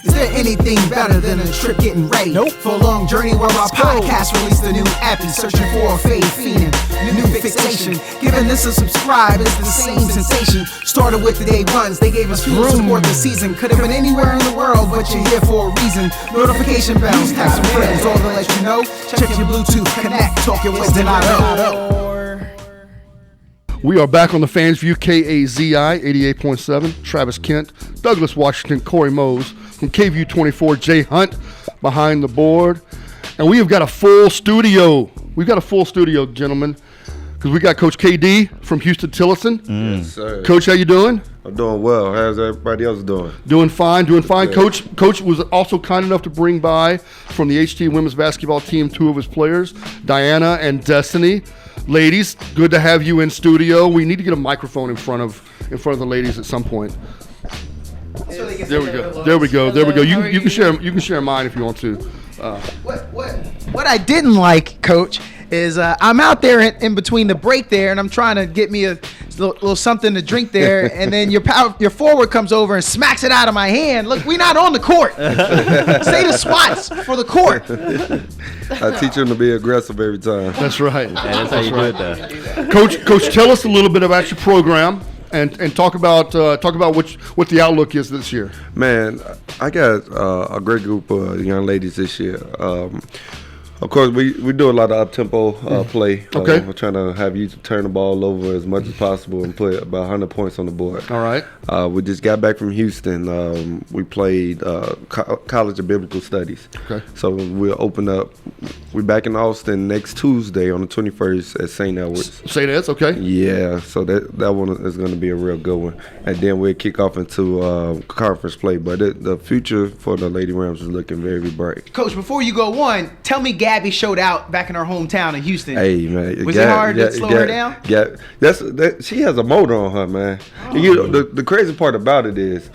Is there anything better than a trip getting ready? Nope. For a long journey where our podcast released a new epi, searching for a fade fiend, new fixation. Giving this a subscribe is the same sensation. Started with the day ones, they gave us fuel to support the season. Could have been anywhere in the world, but you're here for a reason. Notification bells, text some friends, all to let you know. Check your Bluetooth, connect, talking with Donato. We are back on the Fans View, KAZI 88.7. Travis Kent, Douglas Washington, Corey Mose from KView 24, Jay Hunt behind the board. And we have got a full studio. We've got a full studio, gentlemen, because we got Coach KD from Huston-Tillotson. Yes, sir. Coach, how you doing? I'm doing well. How's everybody else doing? Doing fine, doing fine. Yeah. Coach was also kind enough to bring by from the HT women's basketball team 2 of his players, Diana and Destiny. Ladies, good to have you in studio. We need to get a microphone in front of the ladies at some point. There we go. You can share mine if you want to. What I didn't like, Coach, is I'm out there in between the break there, and I'm trying to get me a little something to drink there, and then your forward comes over and smacks it out of my hand. Look, we not on the court. Say the SWATs for the court. I teach them to be aggressive every time. That's right. That's how you do it, though. Coach, tell us a little bit about your program and talk about what the outlook is this year. Man, I got a great group of young ladies this year. Of course, we do a lot of up-tempo play. Okay. We're trying to have you turn the ball over as much as possible and put about 100 points on the board. All right. We just got back from Houston. We played College of Biblical Studies. Okay. So we'll open up. We're back in Austin next Tuesday on the 21st at St. Edwards. Say that's okay. Yeah, so that one is going to be a real good one. And then we'll kick off into conference play. But the future for the Lady Rams is looking very bright. Coach, before you go on, tell me Gabby showed out back in her hometown in Houston. Hey, man. Was it hard to slow her down? Yeah, she has a motor on her, man. Oh. You know, the crazy part about it is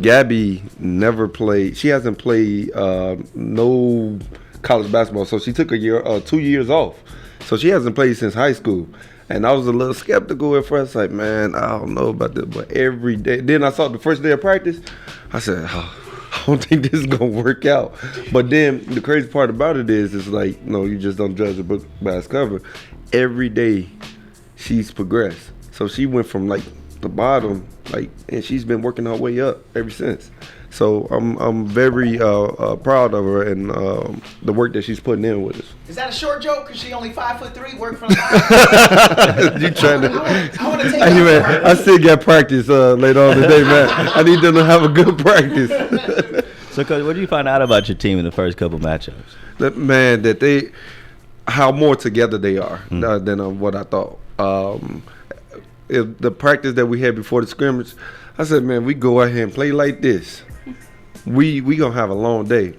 Gabby never played. She hasn't played no college basketball, so she took 2 years off. So she hasn't played since high school. And I was a little skeptical at first, like, man, I don't know about this. But every day, then I saw the first day of practice, I said, I don't think this is going to work out. But then the crazy part about it is, it's like, no, you just don't judge a book by its cover. Every day she's progressed. So she went from like the bottom, and she's been working her way up ever since. So I'm very proud of her and the work that she's putting in with us. Is that a short joke? Because she only 5'3", work from the You trying to? I want to take Hey, man, I still got practice later on today, man. I need them to have a good practice. So, Coach, what did you find out about your team in the first couple matchups? How more together they are than what I thought. If the practice that we had before the scrimmage, I said, man, we go out here and play like this, we gonna have a long day.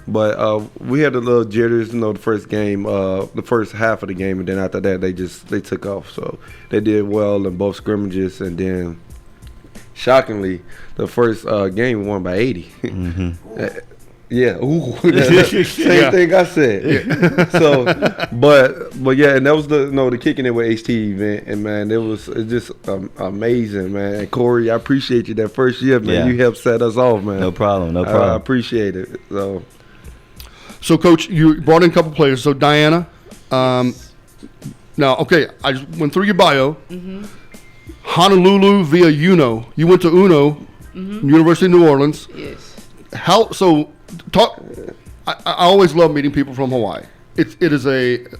But we had a little jitters, the first game, the first half of the game, and then after that they took off. So they did well in both scrimmages, and then shockingly, the first game we won by 80. Mm-hmm. Yeah, same thing I said. Yeah. So, but yeah, and that was the kicking it with HT event, and man, it's just amazing, man. And Corey, I appreciate you that first year, man. Yeah. You helped set us off, man. No problem. I appreciate it. So, Coach, you brought in a couple players. So, Diana, now, okay, I just went through your bio. Mm-hmm. Honolulu via UNO. You went to UNO, University of New Orleans. Yes. I always love meeting people from Hawaii. It is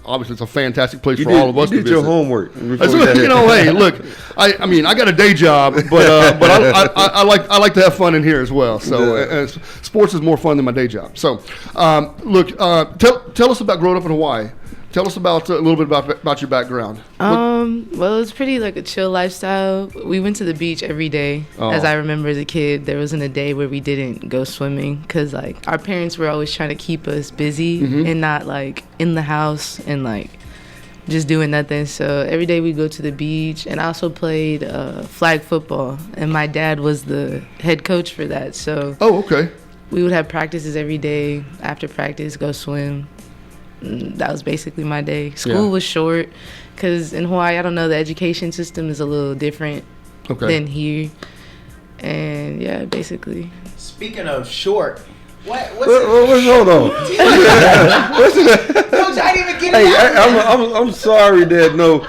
obviously it's a fantastic place for all of us to visit. You did your homework. Hey, look, I mean, I got a day job, but I like to have fun in here as well. So sports is more fun than my day job. So, look, tell us about growing up in Hawaii. Tell us about a little bit about your background. Well, it's pretty like a chill lifestyle. We went to the beach every day. As I remember as a kid, there wasn't a day where we didn't go swimming because like our parents were always trying to keep us busy and not like in the house and like just doing nothing. So every day we go to the beach, and I also played flag football, and my dad was the head coach for that. So we would have practices every day. After practice, go swim. That was basically my day. School was short because in Hawaii, I don't know, the education system is a little different than here. And yeah, basically. Speaking of short, what's Hold on. Coach, I didn't even get it out. I'm sorry that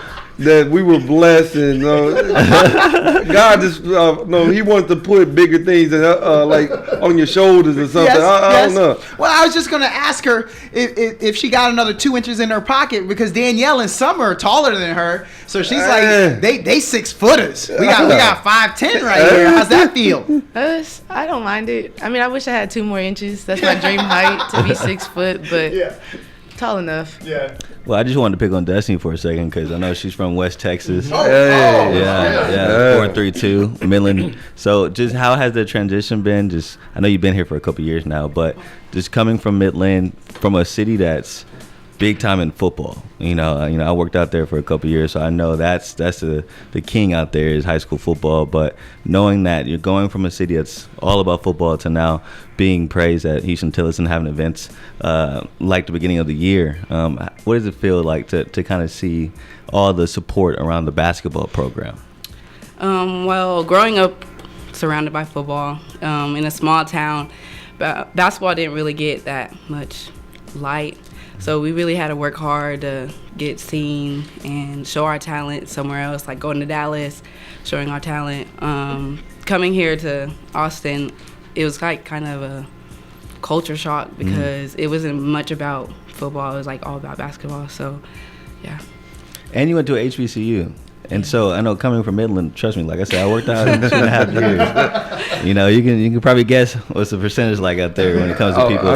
we were blessed and God just he wants to put bigger things like on your shoulders or something. I don't know. Well, I was just gonna ask her if she got another 2 inches in her pocket because Danielle and Summer are taller than her, so she's like they 6 footers. We got 5'10" right here. How's that feel? I don't mind it. I mean, I wish I had 2 more inches. That's my dream height, to be 6 foot, but tall enough. Yeah. Well, I just wanted to pick on Destiny for a second because I know she's from West Texas. Oh, Yeah, 432 Midland. So, just how has the transition been? Just, I know you've been here for a couple years now, but just coming from Midland, from a city that's big time in football. I worked out there for a couple years, so I know that's the king out there is high school football. But knowing that you're going from a city that's all about football to now being praised at Huston-Tillotson, having events like the beginning of the year, what does it feel like to kind of see all the support around the basketball program? Well, growing up surrounded by football in a small town, basketball didn't really get that much light. So we really had to work hard to get seen and show our talent somewhere else, like going to Dallas, showing our talent. Coming here to Austin, it was like kind of a culture shock because it wasn't much about football. It was like all about basketball. So, yeah. And you went to a HBCU. And so I know coming from Midland, trust me, like I said, I worked out in 2.5 years. You can probably guess what's the percentage like out there when it comes to people.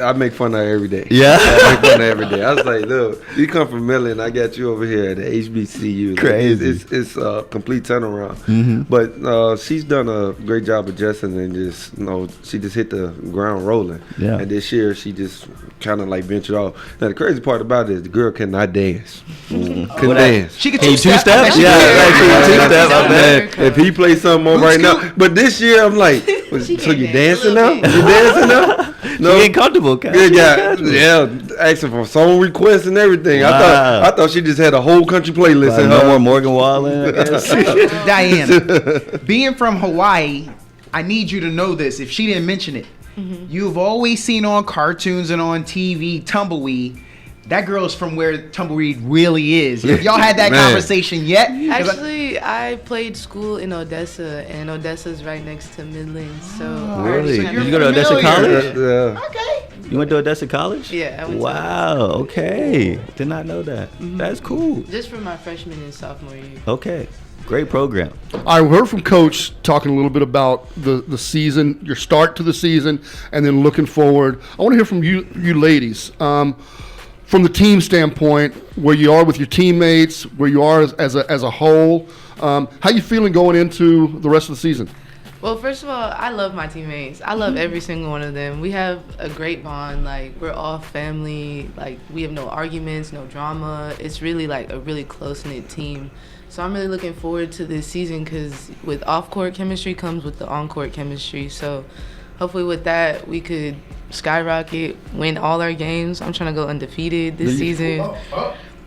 I make fun of her every day. Yeah. I make fun of her every day. I was like, look, you come from Midland, I got you over here at the HBCU. Crazy. It's a complete turnaround. But she's done a great job adjusting and just, she just hit the ground rolling. Yeah. And this year she just kind of like ventured off. Now the crazy part about it is the girl cannot dance. Couldn't dance. She could two-step? If he plays something more right now. But this year I'm like, so you dancing now? You dancing now? No, she ain't comfortable. Asking for song requests and everything. Wow. I thought she just had a whole country playlist. No more Morgan Wallen, I guess. Diana, being from Hawaii, I need you to know this. If she didn't mention it, you've always seen on cartoons and on TV Tumbleweed. That girl's from where Tumbleweed really is. Y'all had that conversation yet? Actually, I played school in Odessa, and Odessa's right next to Midland. So really? So Did you go to Odessa College? Okay. You went to Odessa College? Yeah, I went to okay. Did not know that. That's cool. Just for my freshman and sophomore year. Okay. Great program. I heard from Coach talking a little bit about the season, your start to the season, and then looking forward. I want to hear from you ladies. From the team standpoint, where you are with your teammates, where you are as a whole, how you feeling going into the rest of the season? Well, first of all, I love my teammates. I love every single one of them. We have a great bond. Like, we're all family. Like, we have no arguments, no drama. It's really like a really close-knit team. So I'm really looking forward to this season because with off-court chemistry comes with the on-court chemistry. So hopefully with that, we could skyrocket, win all our games. I'm trying to go undefeated this season.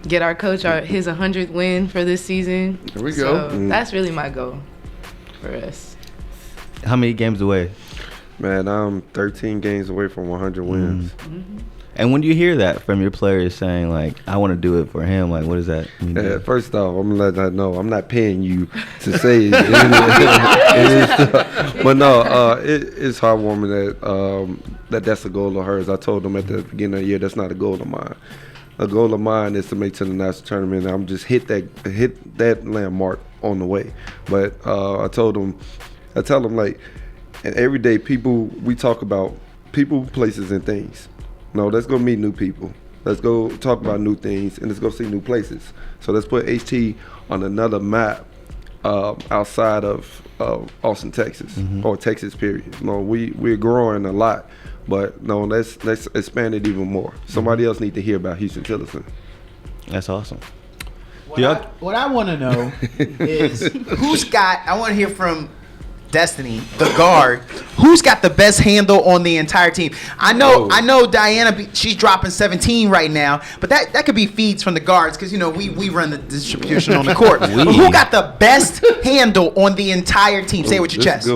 Get our coach his 100th win for this season. Here we go. So that's really my goal for us. How many games away? Man, I'm 13 games away from 100 wins. And when you hear that from your players saying, like, I want to do it for him, like, what does that mean? First off, I'm going to let that know. I'm not paying you to say it. But no, it's heartwarming that's a goal of hers. I told them at the beginning of the year, that's not a goal of mine. A goal of mine is to make it to the national tournament. I'm just hit that landmark on the way. But I tell them, like, and every day we talk about people, places, and things. No, let's go meet new people. Let's go talk about new things, and let's go see new places. So let's put HT on another map outside of Austin, Texas, or Texas, period. No, we're growing a lot, but no, let's expand it even more. Somebody else need to hear about Huston-Tillotson. That's awesome. What I want to know is I want to hear from Destiny, the guard, who's got the best handle on the entire team? I know Diana, she's dropping 17 right now, but that could be feeds from the guards because, we run the distribution on the court. But who got the best handle on the entire team? Say it with your chest.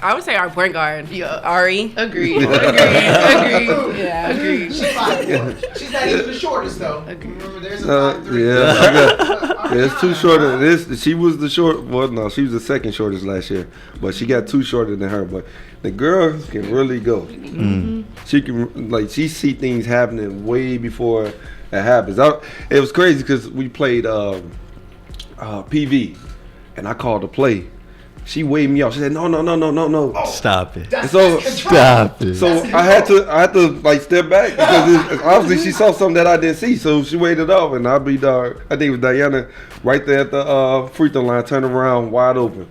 I would say our point guard, Ari. Agreed. Yeah, agreed. She's 5'4". She's not even the shortest though. Remember, there's a 5'3". It's too short. She was the short. Well, no, she was the second shortest last year, but she got 2 shorter than her. But the girl can really go. She can she see things happening way before it happens. It was crazy because we played PV, and I called the play. She waved me off. She said, "No." Stop it. Stop it. So I had to step back because obviously she saw something that I didn't see. So she waited off, and I think it was Diana right there at the free throw line, turned around, wide open,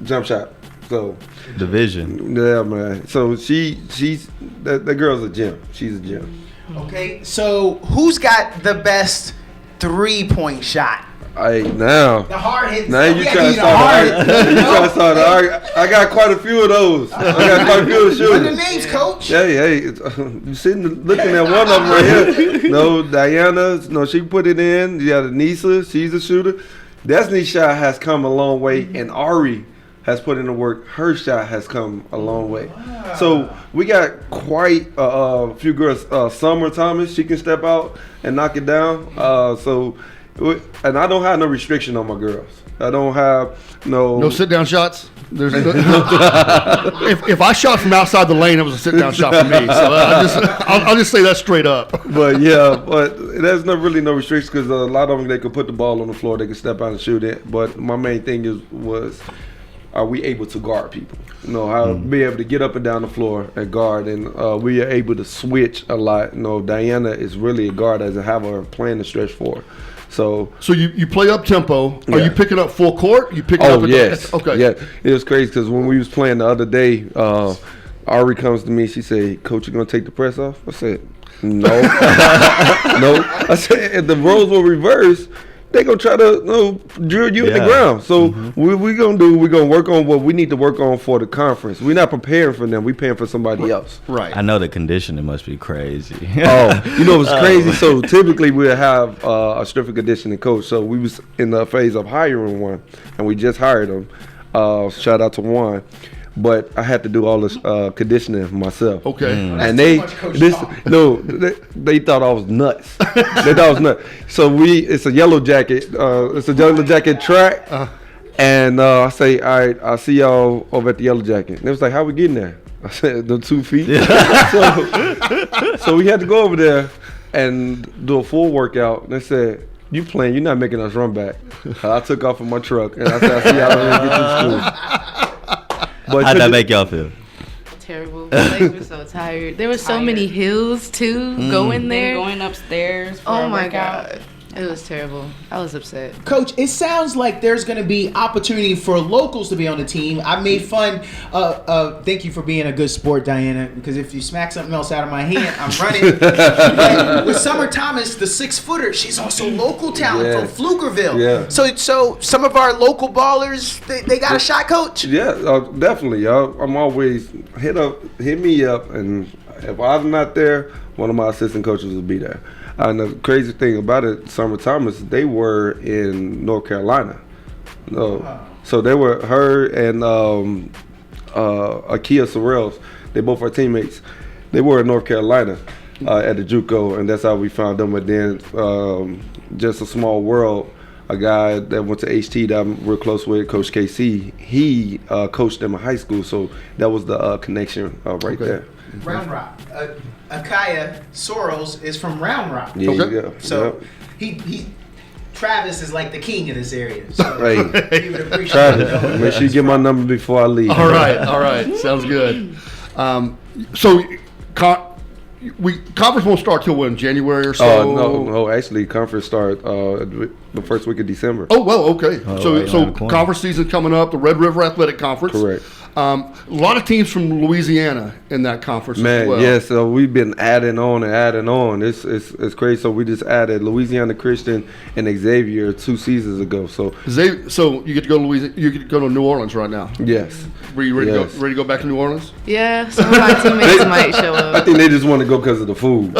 jump shot. So division. Yeah, man. So she's that girl's a gem. She's a gem. Okay, so who's got the best 3-point shot? Now the hard hitting. Now you trying to start the argument. I got quite a few of those. I got quite a few of the shooters. What are the names, coach? Hey, you sitting looking at one of them right here. No, Diana. No, she put it in. You got Anissa. She's a shooter. Destiny's shot has come a long way, and Ari has put in the work. Her shot has come a long way. Wow. So we got quite a few girls. Summer Thomas, she can step out and knock it down. And I don't have no restriction on my girls. I don't have no sit down shots. There's if I shot from outside the lane, it was a sit down shot for me. So I'll just say that straight up. But there's really no restrictions because a lot of them they could put the ball on the floor, they can step out and shoot it. But my main thing was, are we able to guard people? How be able to get up and down the floor and guard, and we are able to switch a lot. Diana is really a guard as I have her playing the stretch for. So you play up tempo. Are you picking up full court? You picking up? Yes. Okay. Yeah, it was crazy because when we was playing the other day, Ari comes to me. She said, "Coach, you gonna take the press off?" I said, "No, no." I said, "If the roles were reversed, they gonna try to drill you in the ground." So we're gonna work on what we need to work on for the conference. We're not preparing for them. We're paying for somebody else. Right. I know the conditioning must be crazy. It's crazy. So typically we'll have a strength and conditioning coach. So we was in the phase of hiring one, and we just hired him. Shout out to Juan. But I had to do all this conditioning myself. Okay. And they thought I was nuts. They thought I was nuts. So it's a yellow jacket. It's a yellow jacket track. And I say, all right, I'll see y'all over at the yellow jacket. And they was like, how we getting there? I said, the 2 feet. So we had to go over there and do a full workout. And they said, you playing, you're not making us run back. I took off in my truck. And I said, I'll see y'all when we get to school. How'd that make y'all feel? Terrible. My legs were so tired. There were so many hills too going there. Going upstairs. Oh my God. It was terrible. I was upset. Coach, it sounds like there's going to be opportunity for locals to be on the team. I made fun. Thank you for being a good sport, Diana, because if you smack something else out of my hand, I'm running. But with Summer Thomas, the 6-footer, she's also local talent from Pflugerville. Yeah. So some of our local ballers, they got a shot, Coach? Yeah, definitely. I'm always hit me up, and if I'm not there, one of my assistant coaches will be there. And the crazy thing about it, Summer Thomas, they were in North Carolina. So they were her and Akia Sorrells. They both are teammates. They were in North Carolina at the JUCO, and that's how we found them. But then just a small world, a guy that went to HT that I'm real close with, Coach KC, he coached them in high school. So that was the connection right there. Round Rock. Akaya Soros is from Round Rock. Yeah. So he Travis is like the king of this area. So Hey, he would appreciate Travis, make sure you get my number before I leave. All right. Sounds good. Conference won't start till when? January or so? No. Actually, conference start the first week of December. Oh, well, okay. So around the corner. conference season coming up, the Red River Athletic Conference. Correct. A lot of teams from Louisiana in that conference as well. Yeah, so we've been adding on and adding on. It's crazy. So we just added Louisiana Christian and Xavier 2 seasons ago. So you get to go to Louisiana. You get to go to New Orleans right now. yes. Were you ready to go back to New Orleans? Yeah, some of my teammates might show I up. think they just want to go because of the food.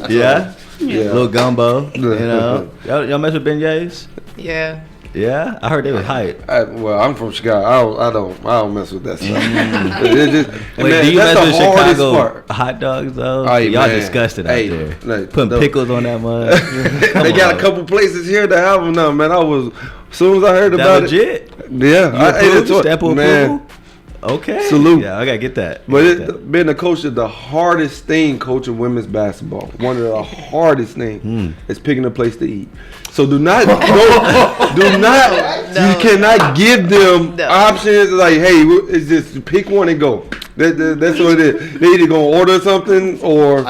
Yeah. Yeah. Little gumbo. You know. Y'all mess with beignets? Yeah. Yeah. I heard they was hype. Well, I'm from Chicago. I don't mess with that stuff. It just- Wait, man, do you that's mess the with hardest Chicago part. hot dogs though? Hey, Y'all man. disgusted out Hey, there. like, Putting the- pickles on that mud. They got a couple places here that have them now, man. As soon as I heard That about legit? it, yeah, You approve? Stamp of man. approval? Okay. Salute. Yeah, I gotta get that. But being a coach is the hardest thing coaching women's basketball. One of the hardest things is picking a place to eat. So you cannot give them options like, hey, it's just pick one and go. That's what it is. They either gonna order something or.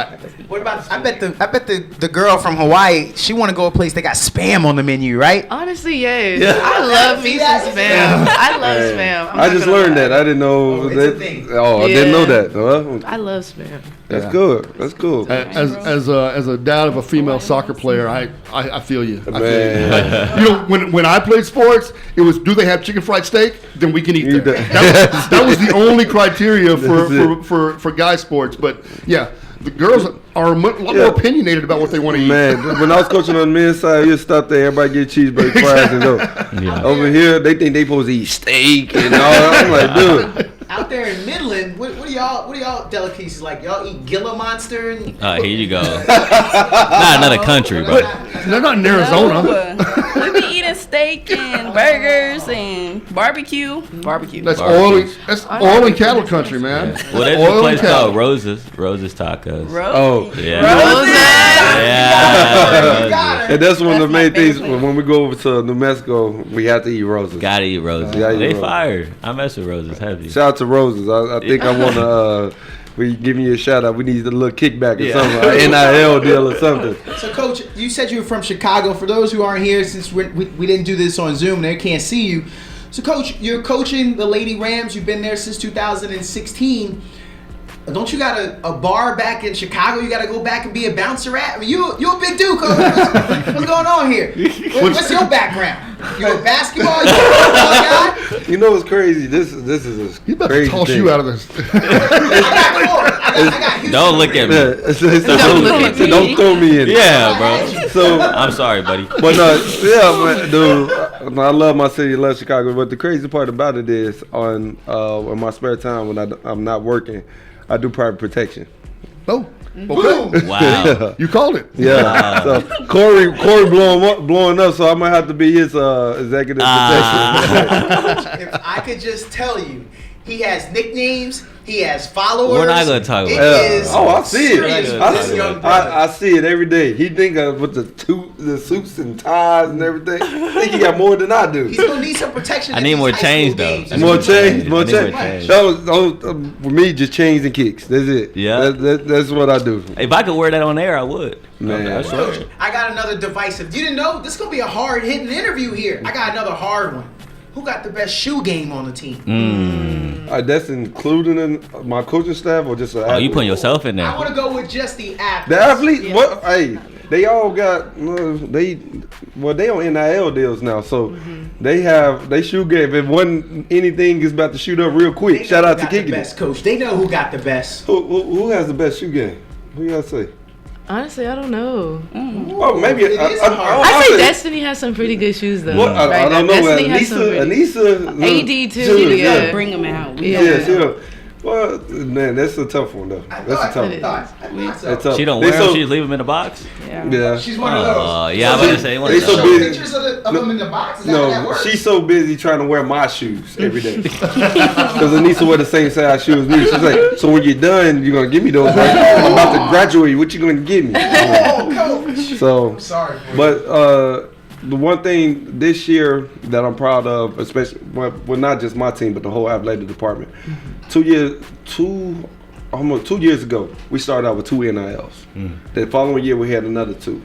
What about? I bet the girl from Hawaii. She want to go a place that got spam on the menu, right? Honestly, yes. I love me some spam. I love spam. I just learned that. I didn't know it's that. a thing. Oh, I didn't know that. Well, I love spam. that's good. That's cool. As a dad of a female soccer player, I feel you. I feel Man. you. You know, when I played sports, it was, do they have chicken fried steak? Then we can eat there. That was the only criteria for guy sports. But yeah, the girls are a lot more opinionated about what they want to eat. Man, when I was coaching on the men's side, you stop there, everybody get cheeseburger fries and go. Yeah. Over here, they think they supposed to eat steak and all that. I'm like, dude. Out there in Midland, what are y'all delicacies like? Y'all eat Gila Monster? And, Here you go. Not another country, bro. They're not in Arizona. No, we be eating steak and burgers and barbecue. That's oil and cattle country, man. Well, there's Oil a place and cattle. called Roses Tacos. Oh. Yeah. Roses. Yeah. And that's one of the That's my main things favorite. when we go over to New Mexico, we have to eat roses. Gotta eat Roses. Gotta eat They Roses. fire. I mess with Roses heavy. Shout out to Roses. I think I want to, we giving you a shout out. We need a little kickback or something, an NIL deal or something. So, Coach, you said you were from Chicago. For those who aren't here, since we didn't do this on Zoom, they can't see you. So, Coach, you're coaching the Lady Rams. You've been there since 2016. Don't you got a bar back in Chicago you got to go back and be a bouncer at? I mean, you're a big dude, Coach. What's going on here? What's your background? You a basketball? You a football guy? You know what's crazy? This is a He's about to crazy toss thing. you out of this. I got Houston. Don't look at me. Don't look at me. Don't throw me in. Yeah, bro. So, I'm sorry, buddy. but man, dude, I love my city, I love Chicago. But the crazy part about it is, in my spare time when I'm not working, I do private protection. Oh, okay. Wow. You called it. Yeah. So Corey blowing up, so I might have to be his executive protection. If I could just tell you, he has nicknames, he has followers. We're not gonna talk about It that. is Oh, I see serious it. with this young brother. I see it every day. He think with the suits and ties and everything. I think he got more than I do. He's gonna need some protection. I in need these more high change, school though. games. That's More what change, I more need change. more change. That was, for me, just chains and kicks. That's it. Yeah. That's what I do. If I could wear that on air, I would. Man. I swear. Coach, I got another divisive. You didn't know this is gonna be a hard hitting interview here. I got another hard one. Who got the best shoe game on the team? That's including in my coaching staff or just an Oh, you putting yourself in I there. want to go with just the athletes. The athletes, Yeah. what? Hey, they all got they on NIL deals now, so they shoot game. If one anything is about to shoot up real They quick, know shout who out to got the Kicking best It. coach. They know who got the best. Who has the best shoe game? Who you gotta say? Honestly, I don't know. Oh, maybe It is hard. I say Destiny has some pretty good shoes though. What? I Right don't now. know. Destiny has some pretty- Anissa, AD too, shoes, yeah. Bring them out. Yeah. Yeah. Well, man, that's a tough one though. I That's a thought tough it one. is. so. That's tough. She don't They wear them. so- She just leave them in the box. Yeah. She's one of those. Yeah, I was gonna say one They of so those. Show big. pictures of them in the box. Is that how that No, works? she's so busy trying to wear my shoes every day. Because Anissa wear the same size shoes as me. She's like, so when you're done, you're gonna give me those. Right? I'm about to graduate. What you gonna give me? Oh, coach. So, I'm sorry. For you. but the one thing this year that I'm proud of, especially well, not just my team, but the whole athletic department. Almost 2 years ago, we started out with 2 NILs. The following year, we had another 2.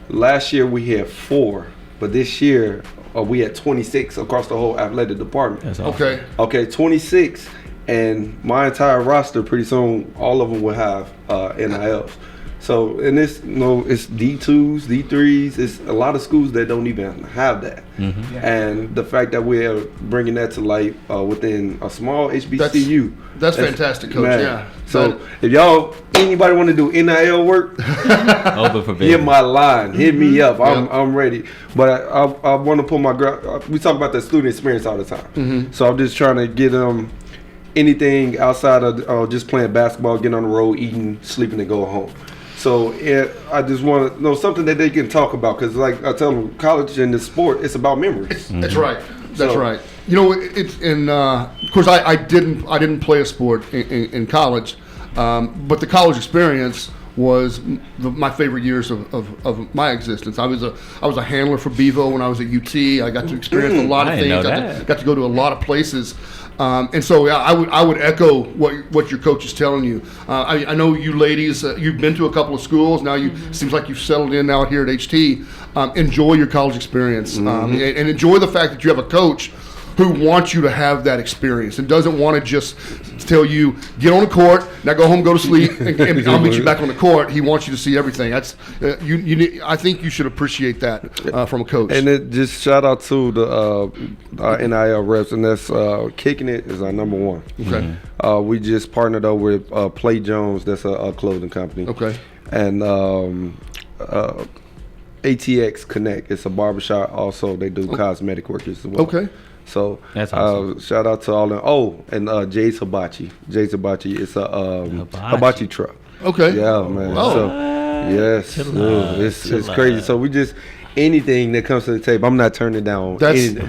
Last year, we had 4. But this year, we had 26 across the whole athletic department. That's awesome. Okay. 26, and my entire roster, pretty soon, all of them will have NILs. So, and it's it's D2s, D3s. It's a lot of schools that don't even have that. Mm-hmm. And the fact that we're bringing that to light within a small HBCU. That's fantastic, Coach. Man. Yeah. So if anybody want to do NIL work, Open for business. hit my line, hit me up. I'm ready. But I want to put we talk about the student experience all the time. So I'm just trying to get them anything outside of just playing basketball, getting on the road, eating, sleeping, and go home. So I just want to know something that they can talk about, because like I tell them, college and the sport, it's about memories. That's right. That's right. You know, it's of course I didn't play a sport in college, but the college experience was my favorite years of my existence. I was a handler for Bevo when I was at UT. I got to experience a lot of things. Got to go to a lot of places. And so I would echo what your coach is telling you. I know you ladies, you've been to a couple of schools. Now seems like you've settled in now here at HT. Enjoy your college experience, and enjoy the fact that you have a coach who wants you to have that experience and doesn't want to just tell you, get on the court, now go home, go to sleep, and I'll meet you back on the court. He wants you to see everything. That's I think you should appreciate that from a coach. And it just shout out to the NIL reps, and that's Kicking It is our number one. Okay. We just partnered up with Play Jones, that's a clothing company. Okay. And ATX Connect, it's a barbershop. Also, they do cosmetic work as well. Okay. So that's awesome. Shout out to all them. Oh, and Jay's Hibachi. Jay's Hibachi is a hibachi truck. Okay. Yeah, man. Oh. So, yes, it's crazy. So we just anything that comes to the table, I'm not turning down.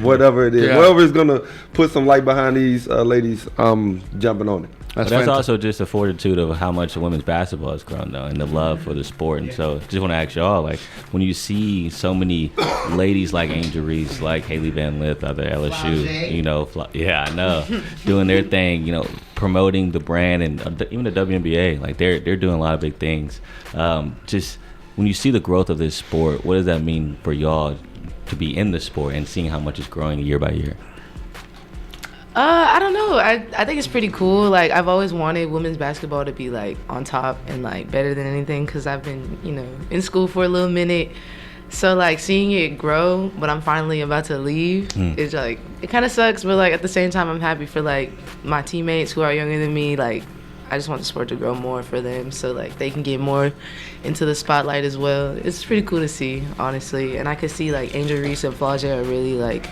Whatever it is, whatever is gonna put some light behind these ladies, jumping on it. That's also just a fortitude of how much women's basketball has grown, though, and the love for the sport. And so, just want to ask y'all, like, when you see so many ladies like Angel Reese, like Haley Van Lith out there at LSU, I know, doing their thing, promoting the brand, and even the WNBA, like they're doing a lot of big things. Just when you see the growth of this sport, what does that mean for y'all to be in the sport and seeing how much it's growing year by year? I don't know. I think it's pretty cool. Like, I've always wanted women's basketball to be like on top and like better than anything, because I've been, in school for a little minute. So like seeing it grow, but I'm finally about to leave. It's like, it kind of sucks, but like at the same time, I'm happy for like my teammates who are younger than me. Like, I just want the sport to grow more for them, so like they can get more into the spotlight as well. It's pretty cool to see, honestly, and I could see like Angel Reese and Flaja are really like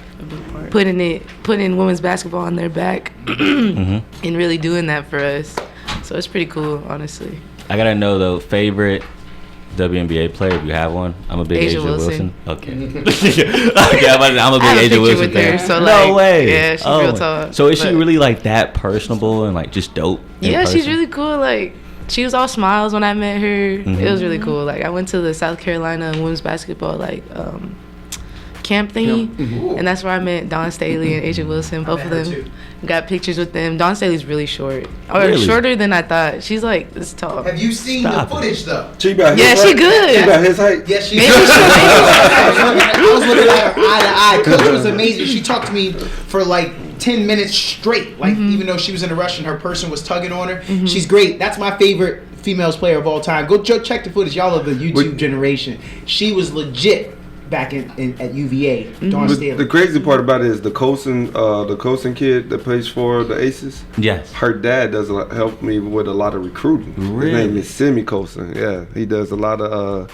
putting women's basketball on their back and really doing that for us. So it's pretty cool, honestly. I gotta know though, favorite WNBA player, if you have one. I'm a big Asia Wilson. Okay. I'm a big Asia Wilson fan. So no way. Yeah, she's real tall. So is she really like that personable and like just dope? Yeah, she's really cool. Like, she was all smiles when I met her. It was really cool. Like, I went to the South Carolina women's basketball camp thingy, and that's where I met Dawn Staley and Asia Wilson. Both of them. Got pictures with them. Dawn Staley's really short, or shorter than I thought. She's like this tall. Have you seen the footage though? She got his height. She good. She got his height. Yeah, she. I was looking at her eye to eye. Coach was amazing. She talked to me for like 10 minutes straight. Like, even though she was in a rush and her person was tugging on her, she's great. That's my favorite females player of all time. Go check the footage. Y'all are the YouTube generation. She was legit back at UVA. Dawn Staley. The crazy part about it is the Colson kid that plays for the Aces. Yes. Her dad does help me with a lot of recruiting. Really? His name is Simi Colson. Yeah, he does a lot of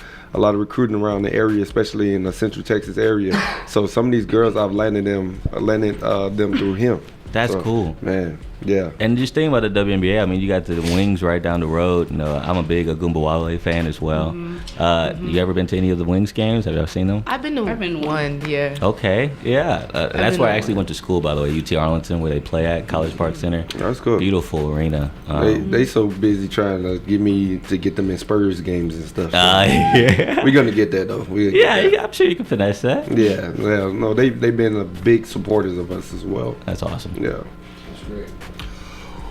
recruiting around the area, especially in the Central Texas area. So some of these girls, I've landed them through him. That's cool, man. Yeah. And just thinking about the WNBA, I mean, you got the Wings right down the road. I'm a big Agumbawale fan as well. You ever been to any of the Wings games? Have you ever seen them? I've been one, yeah. Okay, yeah. That's where I actually went to school, by the way, UT Arlington, where they play at College Park Center. That's cool. Beautiful arena. They so busy trying to get them in Spurs games and stuff. So Yeah. We're gonna get that though. I'm sure you can finesse that. Yeah. No, they've been big supporters of us as well. That's awesome. Yeah. That's great.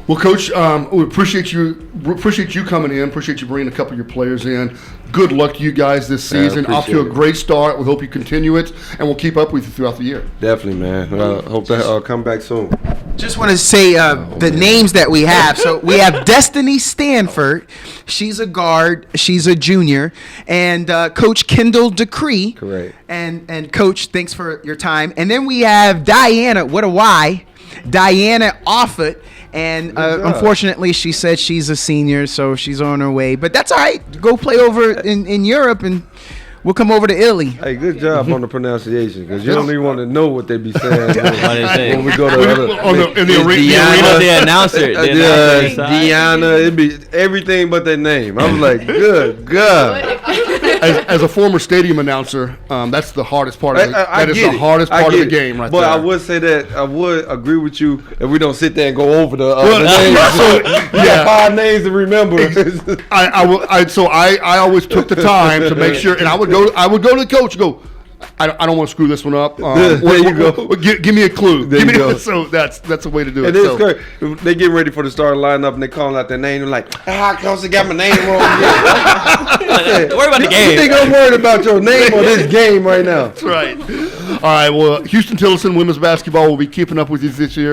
Well, Coach, we appreciate you coming in. Appreciate you bringing a couple of your players in. Good luck to you guys this season. Off to a great start. We hope you continue it, and we'll keep up with you throughout the year. Definitely, man. Hope to come back soon. Just want to say the names that we have. So we have Destiny Stanford. She's a guard. She's a junior. And Coach Kendall DuCree. Correct. And Coach, thanks for your time. And then we have Diana, what a Y, Diana Offit. And unfortunately, she said she's a senior, so she's on her way. But that's all right. Go play over in Europe, and we'll come over to Italy. Hey, good job on the pronunciation, because you don't even want to know what they be saying when we go to other. In the arena. The announcer. Diana, it'd be everything but their name. I was like, good God. As a former stadium announcer, that's the hardest part of the hardest part of the game right there. But I would say that I would agree with you if we don't sit there and go over the names. You got 5 names to remember. I always took the time to make sure, and I would go to the coach and go, I don't want to screw this one up. There you go. Give me a clue. There you go. So that's a way to do it. And it's great. They getting ready for the starting lineup and they calling out their name. They're like, Coach, they got my name wrong again. Don't worry about the game. You think I'm worried about your name on this game right now? That's right. All right. Well, Huston-Tillotson women's basketball will be keeping up with you this year.